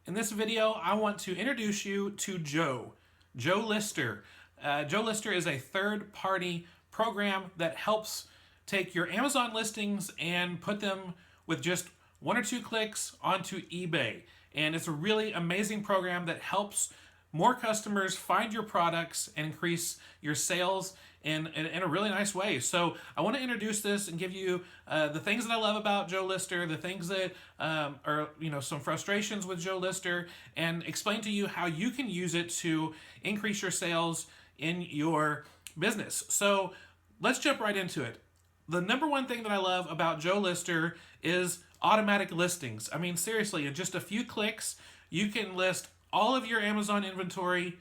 In this video, I want to introduce you to JoeLister. JoeLister is a third-party program that helps take your Amazon listings and put them with just one or two clicks onto eBay. And it's a really amazing program that helps more customers find your products and increase your sales in a really nice way. So I want to introduce this and give you the things that I love about JoeLister, the things that are some frustrations with JoeLister, and explain to you how you can use it to increase your sales in your business. So let's jump right into it. The number one thing that I love about JoeLister is automatic listings. I mean, seriously, in just a few clicks, you can list all of your Amazon inventory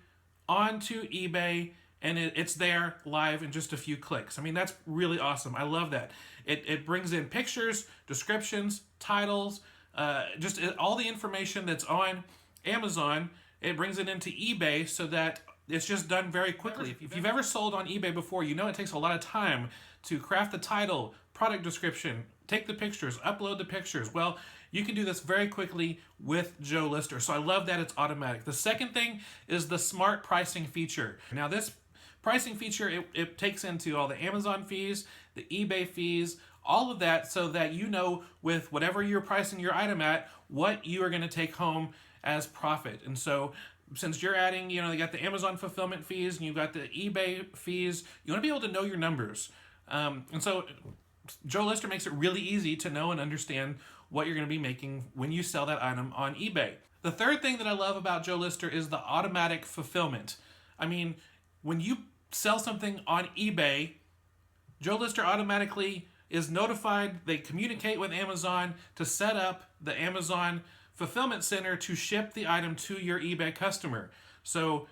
onto eBay, and it's there live in just a few clicks. I mean, that's really awesome. I love that. It brings in pictures, descriptions, titles, just all the information that's on Amazon. It brings it into eBay so that it's just done very quickly. If you've ever sold on eBay before, you know it takes a lot of time to craft the title, product description, take the pictures, upload the pictures. Well, you can do this very quickly with JoeLister. So I love that it's automatic. The second thing is the smart pricing feature. Now this pricing feature, it takes into all the Amazon fees, the eBay fees, all of that, so that you know with whatever you're pricing your item at, what you are going to take home as profit. And so since you're adding, you got the Amazon fulfillment fees and you've got the eBay fees, you want to be able to know your numbers. And so JoeLister makes it really easy to know and understand what you're going to be making when you sell that item on eBay. The third thing that I love about JoeLister is the automatic fulfillment. I mean, when you sell something on eBay, JoeLister automatically is notified. They communicate with Amazon to set up the Amazon fulfillment center to ship the item to your eBay customer. So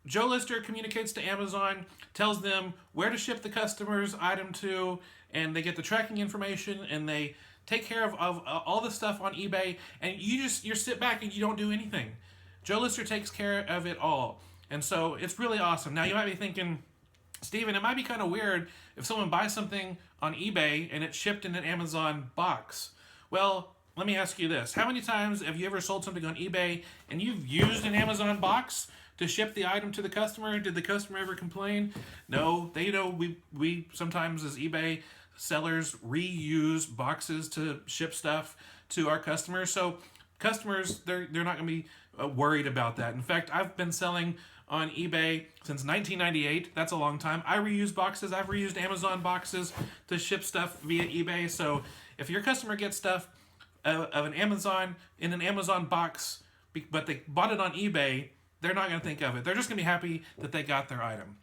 JoeLister communicates to Amazon, tells them where to ship the customer's item to, and they get the tracking information, and they take care of all the stuff on eBay, and you sit back and you don't do anything. JoeLister takes care of it all. And so it's really awesome. Now you might be thinking, Steven, it might be kind of weird if someone buys something on eBay and it's shipped in an Amazon box. Well, let me ask you this. How many times have you ever sold something on eBay and you've used an Amazon box to ship the item to the customer? Did the customer ever complain? No. We sometimes as eBay sellers reuse boxes to ship stuff to our customers. So customers, they're not going to be worried about that. In fact, I've been selling on eBay since 1998. That's a long time. I reuse boxes. I've reused Amazon boxes to ship stuff via eBay. So if your customer gets stuff of an Amazon in an Amazon box, but they bought it on eBay, they're not going to think of it. They're just going to be happy that they got their item.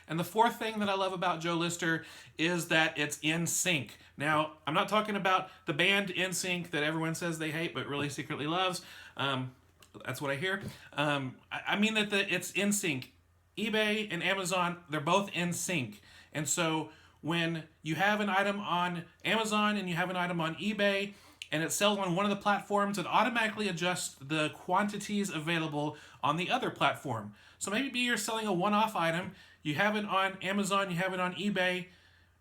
And the fourth thing that I love about JoeLister is that it's in sync. Now, I'm not talking about the band In Sync that everyone says they hate but really secretly loves. That's what I hear. I mean that it's in sync. eBay and Amazon, they're both in sync. And so when you have an item on Amazon and you have an item on eBay, and it sells on one of the platforms, it automatically adjusts the quantities available on the other platform. So maybe you're selling a one-off item, you have it on Amazon, you have it on eBay,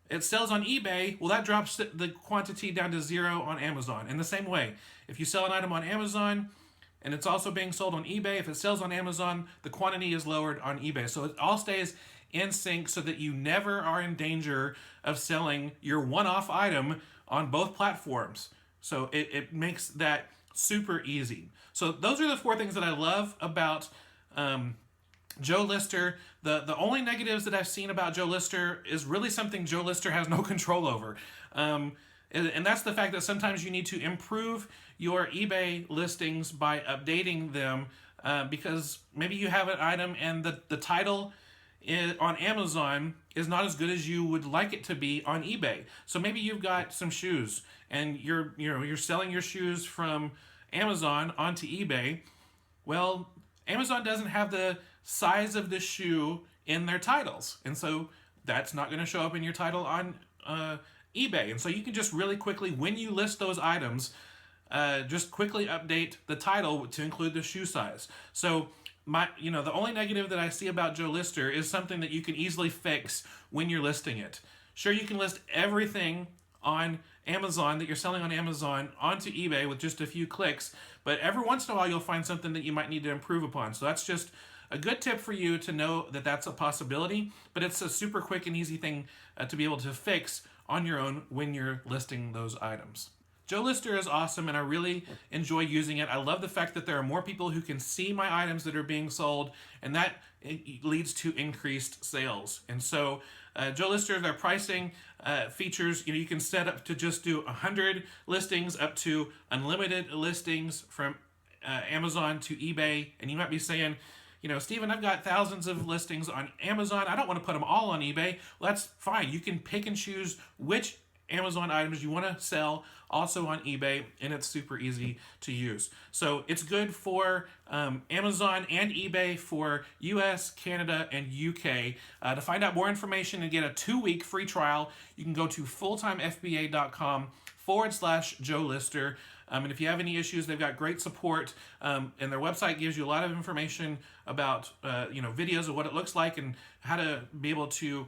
it sells on eBay, well that drops the quantity down to 0 on Amazon. In the same way, if you sell an item on Amazon and it's also being sold on eBay, if it sells on Amazon, the quantity is lowered on eBay. So it all stays in sync so that you never are in danger of selling your one-off item on both platforms. So it makes that super easy. So those are the four things that I love about JoeLister. The only negatives that I've seen about JoeLister is really something JoeLister has no control over. And that's the fact that sometimes you need to improve your eBay listings by updating them because maybe you have an item and the title on Amazon is not as good as you would like it to be on eBay. So maybe you've got some shoes and you're selling your shoes from Amazon onto eBay. Well, Amazon doesn't have the size of the shoe in their titles, and so that's not going to show up in your title on eBay. And so you can just really quickly, when you list those items, just quickly update the title to include the shoe size. So the only negative that I see about JoeLister is something that you can easily fix when you're listing it. Sure, you can list everything on Amazon that you're selling on Amazon onto eBay with just a few clicks, but every once in a while you'll find something that you might need to improve upon. So that's just a good tip for you to know that that's a possibility, but it's a super quick and easy thing to be able to fix on your own when you're listing those items. JoeLister is awesome, and I really enjoy using it. I love the fact that there are more people who can see my items that are being sold, and that leads to increased sales. And so JoeLister, their pricing features, you can set up to just do 100 listings up to unlimited listings from Amazon to eBay. And you might be saying, Stephen, I've got thousands of listings on Amazon. I don't want to put them all on eBay. Well, that's fine. You can pick and choose which Amazon items you want to sell also on eBay, and it's super easy to use. So it's good for Amazon and eBay for US, Canada, and UK. To find out more information and get a 2-week free trial, you can go to fulltimefba.com/JoeLister. And if you have any issues, they've got great support, and their website gives you a lot of information about videos of what it looks like and how to be able to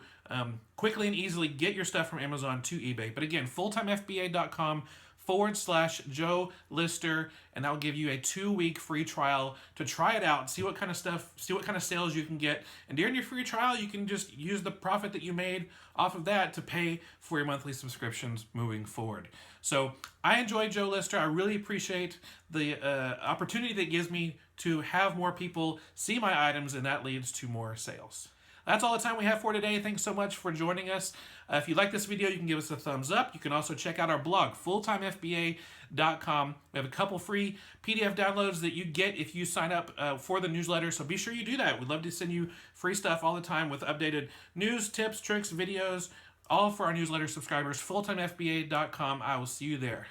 quickly and easily get your stuff from Amazon to eBay. But again, fulltimefba.com/JoeLister, and that'll give you a 2-week free trial to try it out, see what kind of sales you can get. And during your free trial, you can just use the profit that you made off of that to pay for your monthly subscriptions moving forward. So I enjoy JoeLister. I really appreciate the opportunity that it gives me to have more people see my items, and that leads to more sales. That's all the time we have for today. Thanks so much for joining us. If you like this video, you can give us a thumbs up. You can also check out our blog, fulltimefba.com. We have a couple free PDF downloads that you get if you sign up for the newsletter, so be sure you do that. We'd love to send you free stuff all the time with updated news, tips, tricks, videos, all for our newsletter subscribers. fulltimefba.com. I will see you there.